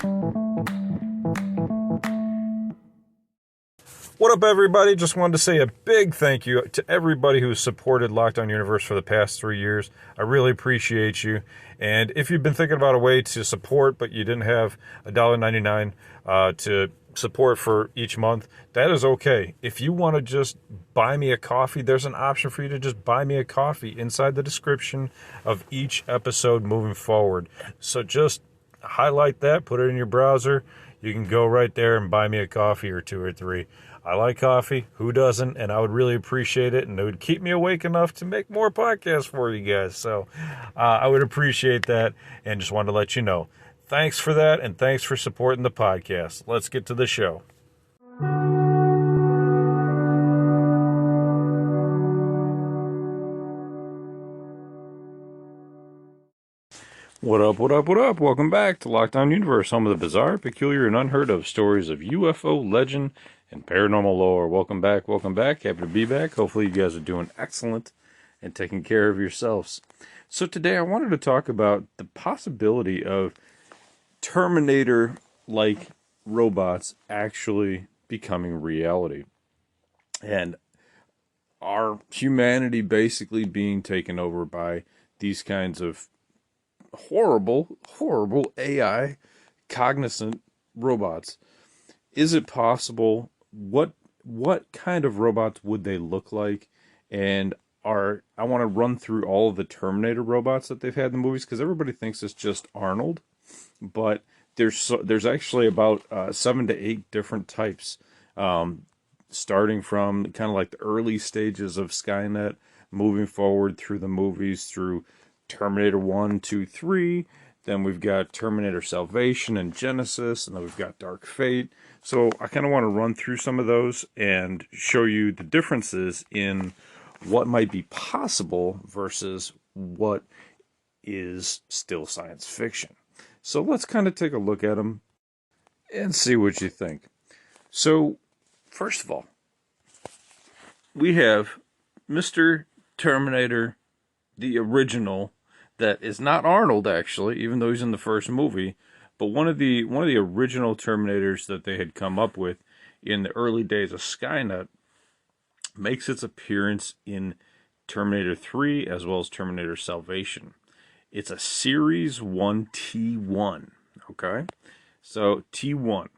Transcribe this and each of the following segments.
What up, everybody? Just wanted to say a big thank you to everybody who's supported Lockdown Universe for the past 3 years. I really appreciate you. And if you've been thinking about a way to support, but you didn't have $1.99 to support for each month, that is okay. If you want to just buy me a coffee, there's an option for you to just buy me a coffee inside the description of each episode moving forward. So just highlight that, put it in your browser. You can go right there and buy me a coffee or two or three. I like coffee. Who doesn't? And I would really appreciate it. And it would keep me awake enough to make more podcasts for you guys. So I would appreciate that. And just wanted to let you know. Thanks for that. And thanks for supporting the podcast. Let's get to the show. What up, what up, what up? Welcome back to Lockdown Universe, home of the bizarre, peculiar, and unheard of stories of UFO legend and paranormal lore. Welcome back, welcome back. Happy to be back. Hopefully you guys are doing excellent and taking care of yourselves. So today I wanted to talk about the possibility of Terminator-like robots actually becoming reality. And our humanity basically being taken over by these kinds of horrible AI cognizant robots. Is it possible? What kind of robots would they look like? And I want to run through all of the Terminator robots that they've had in the movies, because everybody thinks it's just Arnold, but there's actually about 7 to 8 different types, starting from kind of like the early stages of Skynet, moving forward through the movies, through Terminator 1, 2, 3. Then we've got Terminator Salvation and Genesis, and then we've got Dark Fate. So I kind of want to run through some of those and show you the differences in what might be possible versus what is still science fiction. So let's kind of take a look at them and see what you think. So, first of all, we have Mr. Terminator, the original, that is not Arnold, actually, even though he's in the first movie, but one of the original Terminators that they had come up with in the early days of Skynet makes its appearance in Terminator 3 as well as Terminator Salvation. It's a Series 1 T1, okay? So, T1.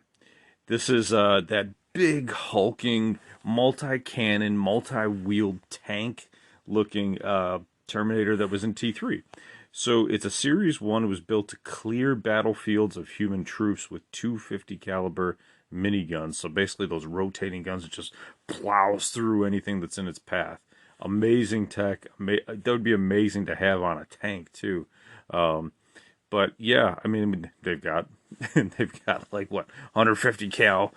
This is that big, hulking, multi-cannon, multi-wheeled tank-looking Terminator that was in T3. So it's a Series 1. It was built to clear battlefields of human troops with 250 caliber miniguns. So basically those rotating guns that just plows through anything that's in its path. Amazing tech. That would be amazing to have on a tank too. But yeah, I mean they've got like what 150 cal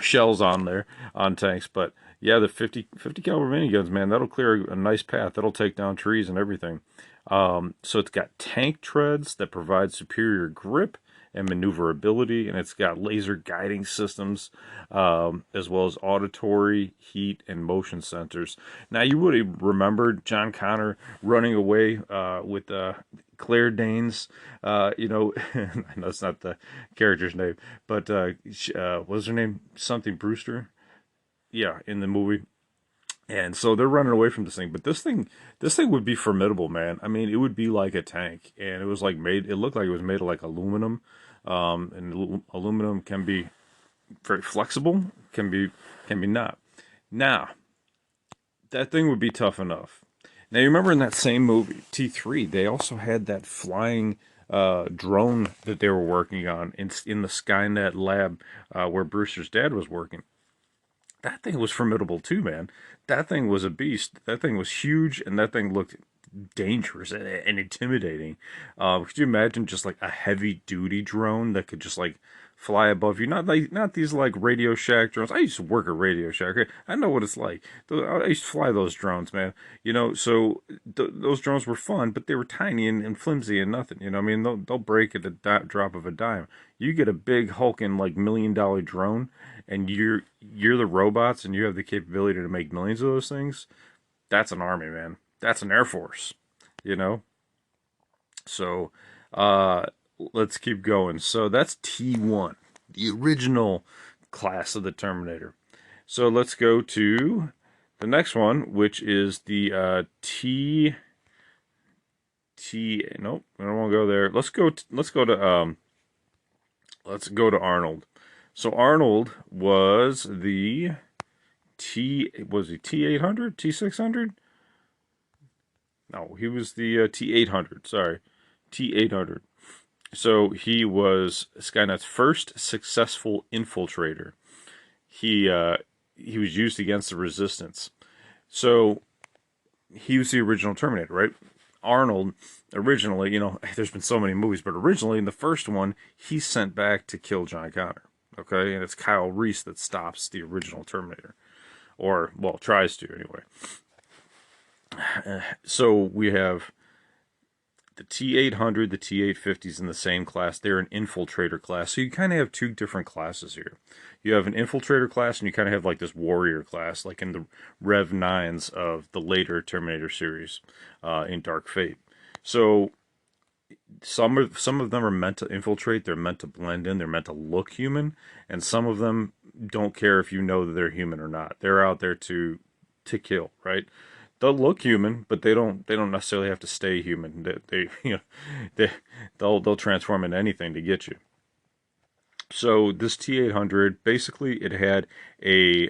shells on there on tanks, but yeah, the 50 caliber miniguns, man, that'll clear a nice path. That'll take down trees and everything. So it's got tank treads that provide superior grip and maneuverability, and it's got laser guiding systems, as well as auditory, heat, and motion sensors. Now, you would remember John Connor running away with Claire Danes. I know it's not the character's name, but what was her name? Something Brewster? Yeah, in the movie. And so they're running away from this thing, but this thing would be formidable, man. I mean, it would be like a tank, and it was like it looked like it was made of like aluminum, and aluminum can be very flexible, can be not. Now, that thing would be tough enough. Now, you remember in that same movie, T3, they also had that flying drone that they were working on in the Skynet lab where Brewster's dad was working. That thing was formidable too, man. That thing was a beast. That thing was huge, and that thing looked dangerous and intimidating. Could you imagine just like a heavy duty drone that could just like fly above you? Not these like Radio Shack drones. I used to work at Radio Shack. Okay? I know what it's like. I used to fly those drones, man. So those drones were fun, but they were tiny and flimsy and nothing. I mean, they'll break at the drop of a dime. You get a big hulking like $1 million drone, and you're the robots, and you have the capability to make millions of those things. That's an army, man. That's an Air Force, So, let's keep going. So that's T1, the original class of the Terminator. So let's go to the next one, which is the T. Nope, I don't want to go there. Let's go to Arnold. So Arnold was the T 800, T 600? No, he was the T 800. Sorry, T 800. So he was Skynet's first successful infiltrator. He uh, he was used against the Resistance. So he was the original Terminator, right? Arnold, originally, there's been so many movies, but originally in the first one, he's sent back to kill John Connor. Okay, and it's Kyle Reese that stops the original Terminator, or well, tries to anyway. So we have the T 800, the T 850s in the same class. They're an infiltrator class. So you kind of have two different classes here. You have an infiltrator class, and you kind of have like this warrior class, like in the Rev 9s of the later Terminator series in Dark Fate. So some of them are meant to infiltrate. They're meant to blend in. They're meant to look human, and some of them don't care if you know that they're human or not. They're out there to kill, right? They'll look human, but they don't necessarily have to stay human. They they they'll transform into anything to get you. So this T 800 basically it had a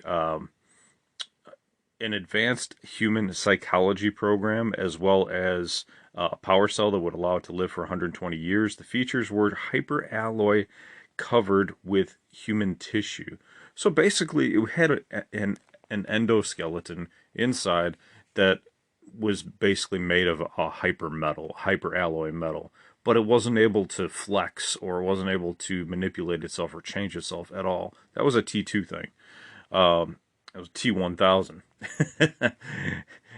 an advanced human psychology program as well as a power cell that would allow it to live for 120 years. The features were hyperalloy covered with human tissue. So basically, it had an endoskeleton inside that was basically made of a hyperalloy metal, but it wasn't able to flex or wasn't able to manipulate itself or change itself at all. That was a T2 thing. It was T 1000,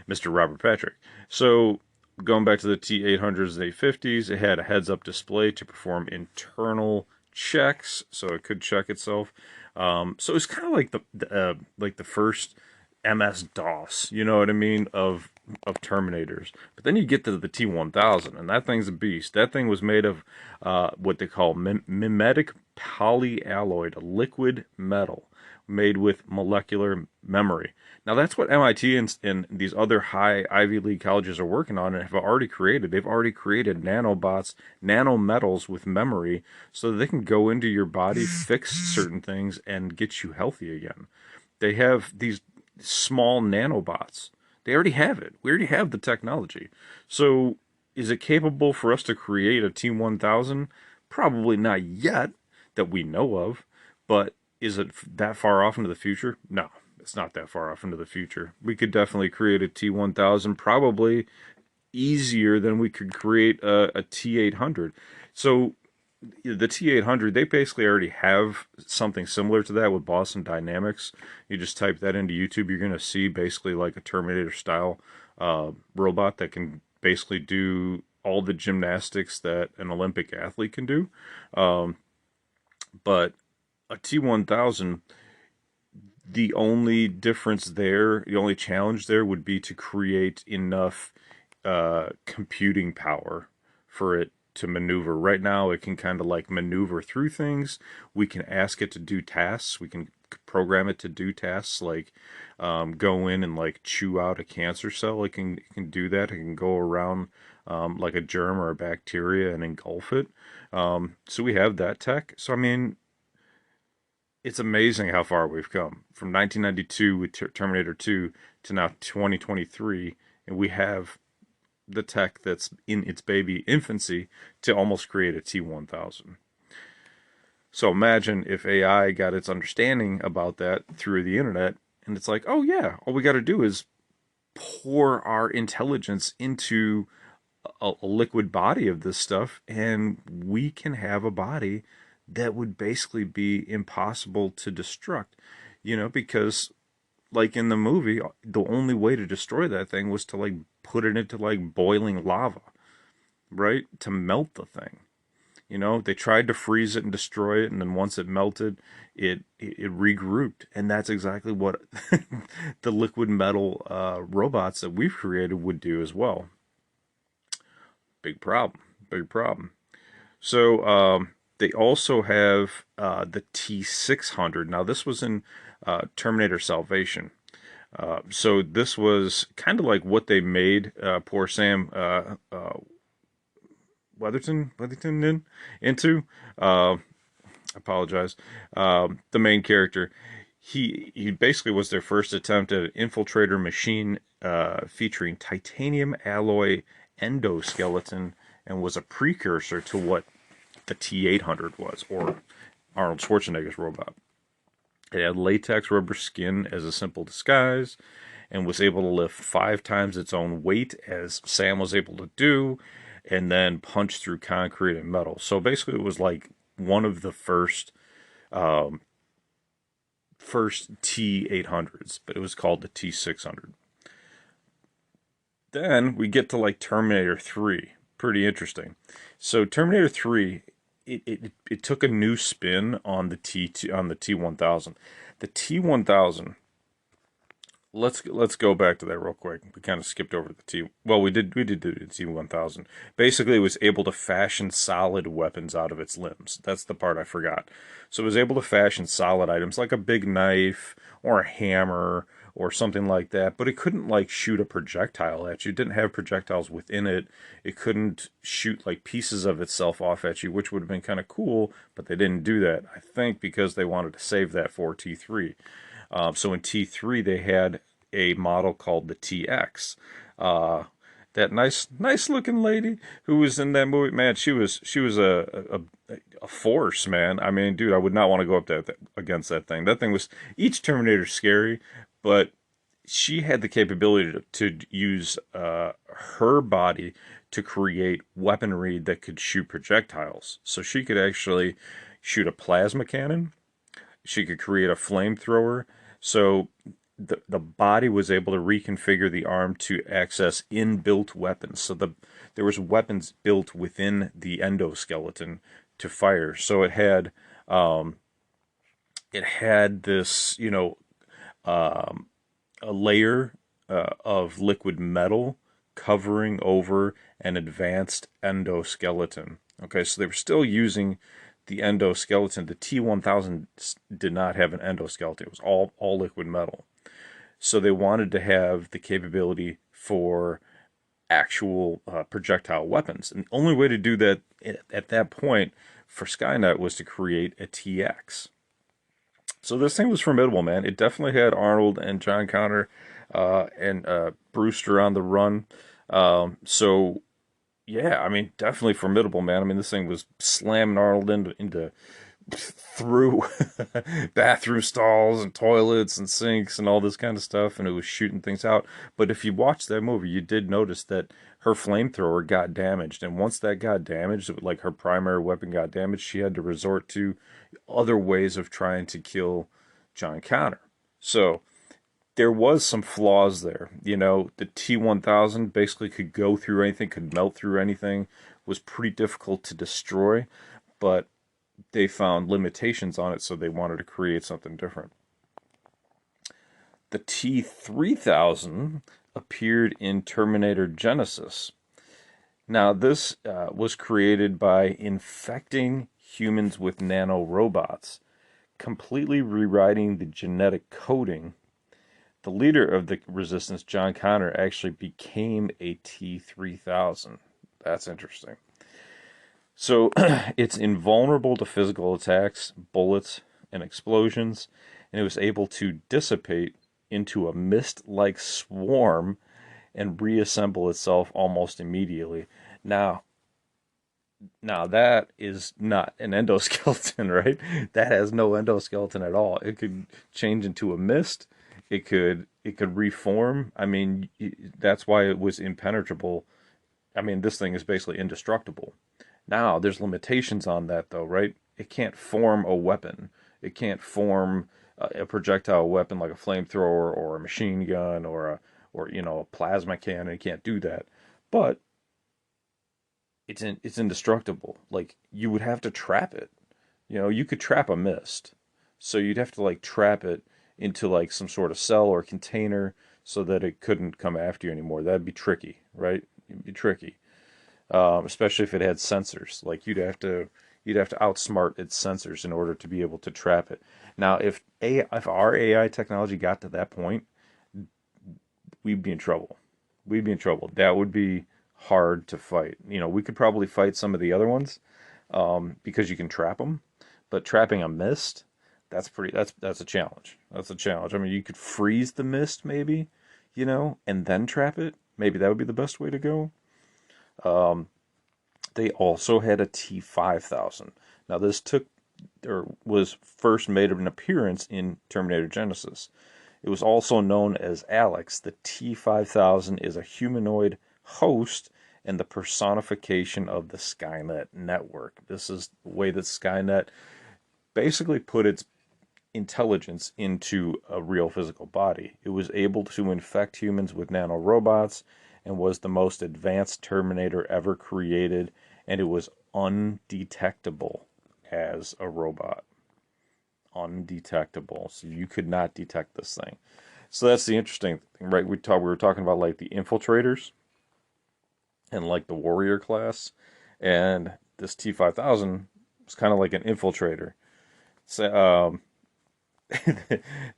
Mr. Robert Patrick. So going back to the T 800s and 850s, it had a heads-up display to perform internal checks, so it could check itself. So it's kind of like the first MS DOS, you know what I mean, of Terminators. But then you get to the T 1000, and that thing's a beast. That thing was made of what they call mimetic polyalloyed liquid metal made with molecular memory. Now that's what MIT and these other high Ivy League colleges are working on and have already created. They've already created nanobots, nanometals with memory so that they can go into your body, fix certain things, and get you healthy again. They have these small nanobots. They already have it. We already have the technology. So is it capable for us to create a T 1000? Probably not yet that we know of, but is it that far off into the future? No, it's not that far off into the future. We could definitely create a T 1000, probably easier than we could create a T 800. So the T 800, they basically already have something similar to that with Boston Dynamics. You just type that into YouTube, you're going to see basically like a Terminator style robot that can basically do all the gymnastics that an Olympic athlete can do. But a T 1000, the only difference there, the only challenge there would be to create enough computing power for it to maneuver. Right now, it can kind of like maneuver through things. We can ask it to do tasks. We can program it to do tasks like go in and like chew out a cancer cell. It can do that. It can go around like a germ or a bacteria and engulf it. So we have that tech. So I mean, it's amazing how far we've come from 1992 with Terminator 2 to now 2023, and we have the tech that's in its baby infancy to almost create a T 1000. So imagine if AI got its understanding about that through the internet, and it's like, oh yeah, all we got to do is pour our intelligence into a liquid body of this stuff, and we can have a body that would basically be impossible to destruct, because like in the movie, the only way to destroy that thing was to like put it into like boiling lava, right? To melt the thing. They tried to freeze it and destroy it, and then once it melted, it regrouped, and that's exactly what the liquid metal robots that we've created would do as well. Big problem. Big problem. So they also have the T-600. Now this was in Terminator Salvation. So this was kind of like what they made poor Sam Weatherton into. Uh, apologize. The main character. He basically was their first attempt at an infiltrator machine featuring titanium alloy endoskeleton, and was a precursor to what the T-800 was, or Arnold Schwarzenegger's robot. It had latex rubber skin as a simple disguise and was able to lift 5 times its own weight, as Sam was able to do, and then punch through concrete and metal. So basically, it was like one of the first T-800s, but it was called the T-600. Then we get to like Terminator 3. Pretty interesting. So Terminator 3, it took a new spin on the T-1000. The T-1000, let's go back to that real quick. We kind of skipped over the T. Well, we did do the T-1000. Basically, it was able to fashion solid weapons out of its limbs. That's the part I forgot. So it was able to fashion solid items like a big knife or a hammer or something like that, but it couldn't like shoot a projectile at you. It didn't have projectiles within it. It couldn't shoot like pieces of itself off at you, which would have been kind of cool, but they didn't do that. I think because they wanted to save that for T3. So in T3 they had a model called the TX. That nice looking lady who was in that movie, man, she was a force, man. I mean, dude, I would not want to go up against that thing. That thing was, each Terminator's scary, but she had the capability to use her body to create weaponry that could shoot projectiles. So she could actually shoot a plasma cannon. She could create a flamethrower. So the body was able to reconfigure the arm to access inbuilt weapons. So there was weapons built within the endoskeleton to fire. So it had this, a layer of liquid metal covering over an advanced endoskeleton. Okay, so they were still using the endoskeleton. The T-1000 did not have an endoskeleton. It was all liquid metal. So they wanted to have the capability for actual projectile weapons. And the only way to do that at that point for Skynet was to create a TX. So this thing was formidable, man. It definitely had Arnold and John Connor and Brewster on the run. So yeah, I mean, definitely formidable, man. I mean, this thing was slamming Arnold into through bathroom stalls and toilets and sinks and all this kind of stuff, and it was shooting things out. But if you watch that movie, you did notice that her flamethrower got damaged, and once that got damaged, like her primary weapon got damaged, she had to resort to other ways of trying to kill John Connor. So there was some flaws there. The T-1000 basically could go through anything, could melt through anything, was pretty difficult to destroy, but they found limitations on it, so they wanted to create something different. The T-3000 appeared in Terminator Genesis. Now, this was created by infecting humans with nanorobots, completely rewriting the genetic coding. The leader of the resistance, John Connor, actually became a T-3000. That's interesting. So it's invulnerable to physical attacks, bullets, and explosions, and it was able to dissipate into a mist-like swarm and reassemble itself almost immediately. Now, now that is not an endoskeleton, right? That has no endoskeleton at all. It could change into a mist. It could reform. I mean, that's why it was impenetrable. I mean, this thing is basically indestructible. Now, there's limitations on that, though, right? It can't form a weapon. It can't form a projectile weapon like a flamethrower or a machine gun or a plasma cannon. It can't do that. But it's indestructible. Like you would have to trap it. You could trap a mist. So you'd have to like trap it into like some sort of cell or container so that it couldn't come after you anymore. That'd be tricky, right? It'd be tricky. especially if it had sensors. Like you'd have to outsmart its sensors in order to be able to trap it. Now, if our AI technology got to that point, we'd be in trouble. We'd be in trouble. That would be hard to fight. You know, we could probably fight some of the other ones because you can trap them, but trapping a mist, that's a challenge. That's a challenge. I mean, you could freeze the mist maybe, you know, and then trap it. Maybe that would be the best way to go. They also had a T-5000. Now this took or was first made an appearance in Terminator Genesis. It was also known as Alex. The T-5000 is a humanoid host and the personification of the Skynet network. This is the way that Skynet basically put its intelligence into a real physical body. It was able to infect humans with nanorobots and was the most advanced Terminator ever created, and it was undetectable as a robot. Undetectable. So you could not detect this thing. So that's the interesting thing, right? We were talking about like the infiltrators and like the warrior class, and this T-5000 was kind of like an infiltrator. So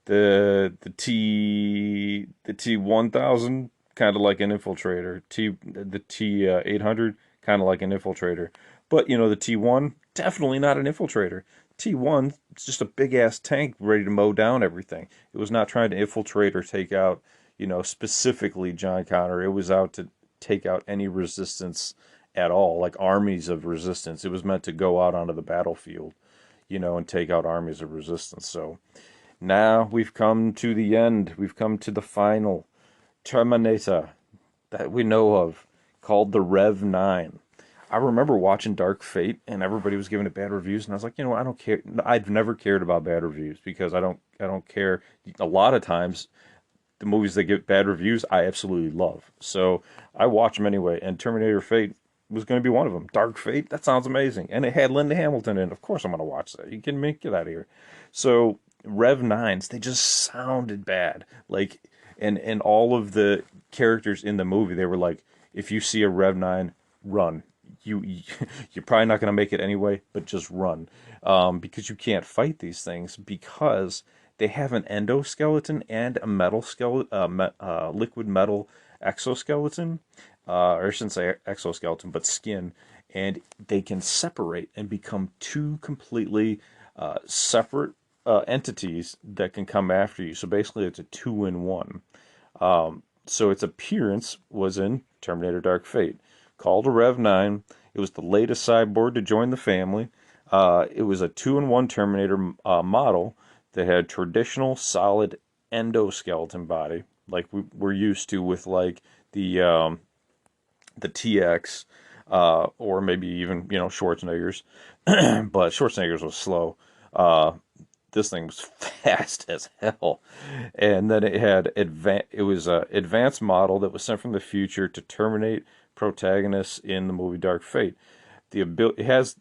the T-1000 kind of like an infiltrator. The T-800 kind of like an infiltrator. But you know the T1 definitely not an infiltrator. T1 is just a big ass tank ready to mow down everything. It was not trying to infiltrate or take out, you know, specifically John Connor. It was out to take out any resistance at all, like armies of resistance. It was meant to go out onto the battlefield, you know, and take out armies of resistance. So now we've come to the end. We've come to the final Terminator that we know of, called the Rev 9. I remember watching Dark Fate and everybody was giving it bad reviews, and I was like, you know, I don't care. I've never cared about bad reviews because I don't care. A lot of times, the movies that get bad reviews, I absolutely love. So I watch them anyway. And Terminator Fate was going to be one of them. Dark Fate, that sounds amazing, and it had Linda Hamilton in it. Of course, I'm going to watch that. You kidding me? Get out of here. So Rev 9s, they just sounded bad. Like, and all of the characters in the movie, they were like, if you see a Rev 9, run. You're probably not going to make it anyway, but just run, because you can't fight these things because they have an endoskeleton and a metal skeleton, liquid metal exoskeleton, or I shouldn't say exoskeleton, but skin, and they can separate and become two completely separate entities that can come after you. So basically, it's a two-in-one. So its appearance was in Terminator Dark Fate. Called a Rev 9. It was the latest cyborg to join the family. It was a two-in-one Terminator model that had traditional solid endoskeleton body, like we're used to with like the TX, or maybe even, you know, Schwarzenegger's. But Schwarzenegger's was slow. This thing was fast as hell. And then it had it was a advanced model that was sent from the future to terminate protagonists in the movie Dark Fate. It has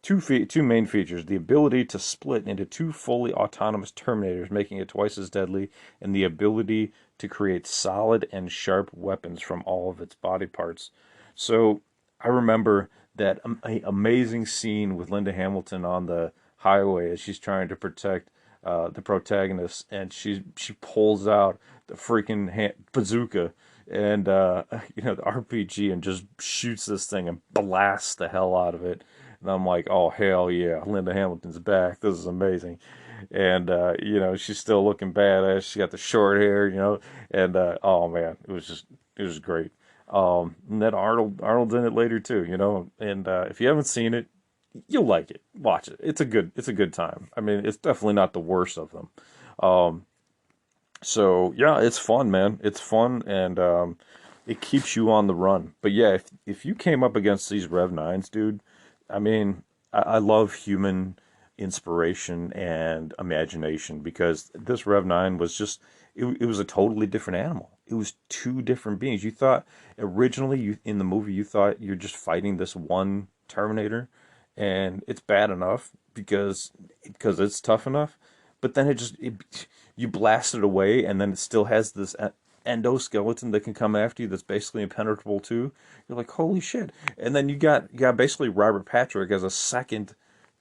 two main features: the ability to split into two fully autonomous Terminators, making it twice as deadly, and the ability to create solid and sharp weapons from all of its body parts. So I remember that amazing scene with Linda Hamilton on the highway as she's trying to protect the protagonist, and she pulls out the freaking bazooka and you know, the RPG, and just shoots this thing and blasts the hell out of it. And I'm like, oh hell yeah, Linda Hamilton's back. This is amazing. And you know, she's still looking badass. She got the short hair, you know, and oh man, it was great. And then Arnold's in it later too, you know. And if you haven't seen it, you'll like it. Watch it. It's a good time. I mean, it's definitely not the worst of them. So yeah, it's fun, man. It's fun, and it keeps you on the run. But yeah, if you came up against these Rev 9s, dude, I mean, I love human inspiration and imagination, because this Rev 9 was just, it was a totally different animal. It was two different beings. You thought originally, in the movie, you thought you're just fighting this one Terminator, and it's bad enough because it's tough enough. But then you blast it away, and then it still has this endoskeleton that can come after you that's basically impenetrable too. You're like, holy shit. And then you got basically Robert Patrick as a second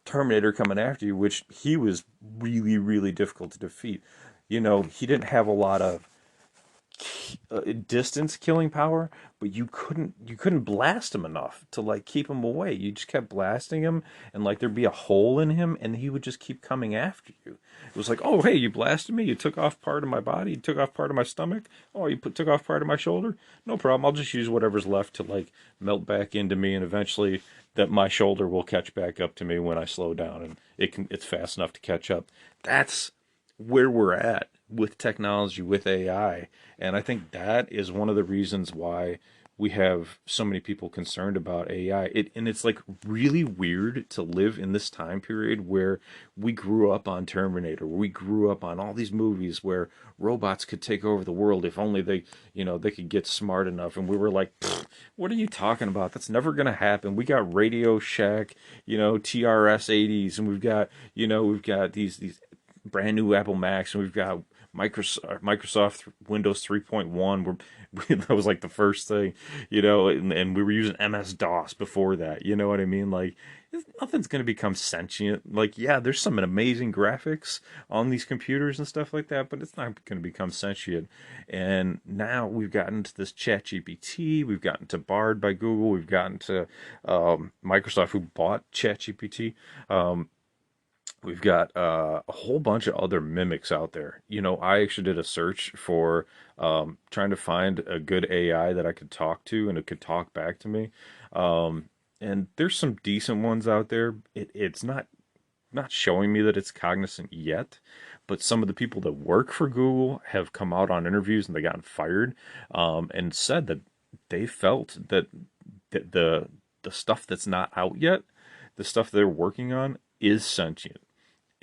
Terminator coming after you, which he was really, really difficult to defeat. He didn't have a lot of distance killing power, but you couldn't blast him enough to like keep him away. You just kept blasting him, and like there'd be a hole in him, and he would just keep coming after you. It was like, oh hey, you blasted me. You took off part of my body. You took off part of my stomach. Oh, took off part of my shoulder. No problem. I'll just use whatever's left to like melt back into me, and eventually that my shoulder will catch back up to me when I slow down, and it's fast enough to catch up. That's where we're at with technology, with AI. And I think that is one of the reasons why we have so many people concerned about AI. And it's like really weird to live in this time period where we grew up on Terminator, we grew up on all these movies where robots could take over the world if only they could get smart enough. And we were like, what are you talking about? That's never going to happen. We got Radio Shack, TRS-80s, and we've got these brand new Apple Macs, and we've got Microsoft Windows 3.1. That was like the first thing, and we were using MS-DOS before that. You know what I mean? Like, nothing's going to become sentient. Like, yeah, there's some amazing graphics on these computers and stuff like that, but it's not going to become sentient. And now we've gotten to this ChatGPT, we've gotten to Bard by Google, we've gotten to Microsoft, who bought ChatGPT. We've got a whole bunch of other mimics out there. I actually did a search for trying to find a good AI that I could talk to and it could talk back to me. And there's some decent ones out there. It's not showing me that it's cognizant yet, but some of the people that work for Google have come out on interviews and they gotten fired, and said that they felt that the stuff that's not out yet, the stuff they're working on, is sentient.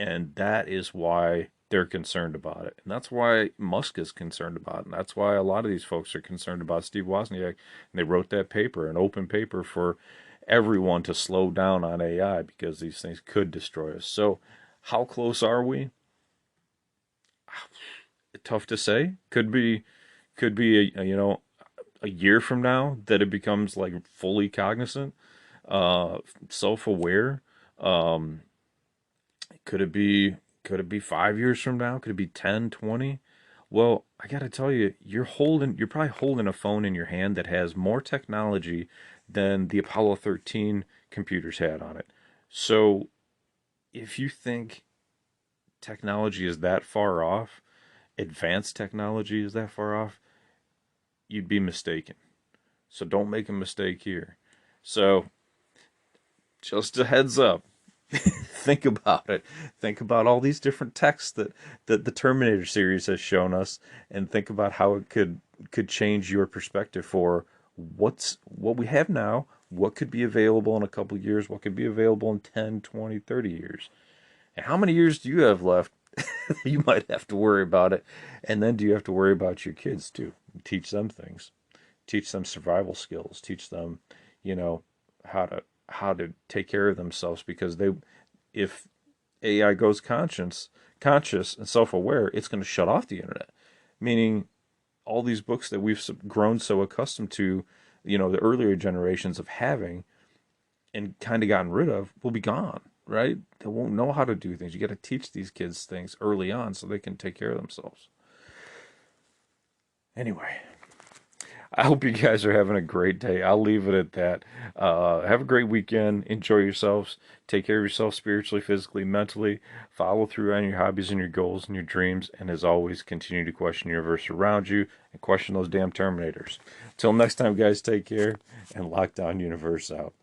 And that is why they're concerned about it. And that's why Musk is concerned about it. And that's why a lot of these folks are concerned about Steve Wozniak. And they wrote that paper, an open paper for everyone to slow down on AI because these things could destroy us. So how close are we? Tough to say. Could be a year from now that it becomes like fully cognizant, self-aware. Um, could it be 5 years from now? Could it be 10, 20? Well, I gotta tell you, you're probably holding a phone in your hand that has more technology than the Apollo 13 computers had on it. So if you think technology is that far off, advanced technology is that far off, you'd be mistaken. So don't make a mistake here. So just a heads up. Think about it. Think about all these different texts that the Terminator series has shown us, and think about how it could change your perspective for what we have now, what could be available in a couple of years, what could be available in 10, 20, 30 years. And how many years do you have left? You might have to worry about it. And then do you have to worry about your kids too? Teach them things. Teach them survival skills. Teach them, you know, how to take care of themselves, because if AI goes conscious and self-aware, it's going to shut off the internet. Meaning all these books that we've grown so accustomed to, the earlier generations of having and kind of gotten rid of, will be gone, right? They won't know how to do things. You got to teach these kids things early on so they can take care of themselves. Anyway, I hope you guys are having a great day. I'll leave it at that. Have a great weekend. Enjoy yourselves. Take care of yourself spiritually, physically, mentally. Follow through on your hobbies and your goals and your dreams. And as always, continue to question the universe around you and question those damn Terminators. Till next time, guys, take care and Lockdown Universe out.